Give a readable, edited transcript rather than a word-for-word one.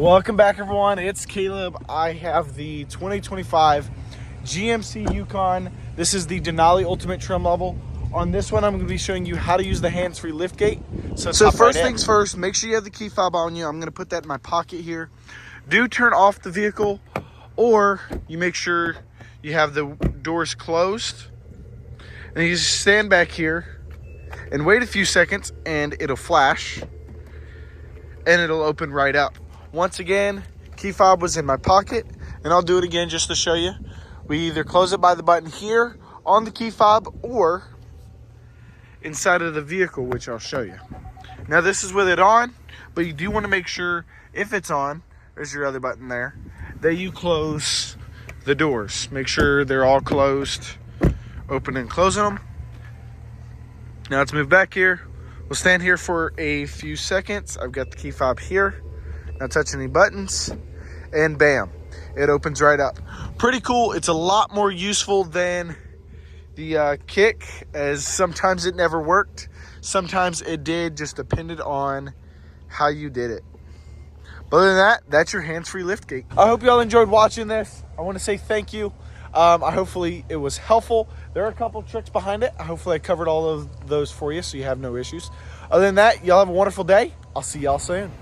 Welcome back, everyone. It's Caleb. I have the 2025 GMC Yukon. This is the Denali Ultimate Trim Level. On this one, I'm going to be showing you how to use the hands-free liftgate. So first things first, make sure you have the key fob on you. I'm going to put that in my pocket here. Do turn off the vehicle, or you make sure you have the doors closed. And you just stand back here and wait a few seconds, and it'll flash, and it'll open right up. Once again, key fob was in my pocket, and I'll do it again just to show you. We either close it by the button here on the key fob or inside of the vehicle, which I'll show you. Now this is with it on, but you do want to make sure if it's on, there's your other button there, that you close the doors. Make sure they're all closed, open and closing them. Now let's move back here. We'll stand here for a few seconds. I've got the key fob here. Not touch any buttons, and bam, it opens right up. Pretty cool. It's a lot more useful than the kick, as sometimes it never worked. Sometimes it did, just depended on how you did it. But other than that, that's your hands-free liftgate. I hope y'all enjoyed watching this. I want to say thank you. Hopefully it was helpful. There are a couple tricks behind it. Hopefully I covered all of those for you so you have no issues. Other than that, y'all have a wonderful day. I'll see y'all soon.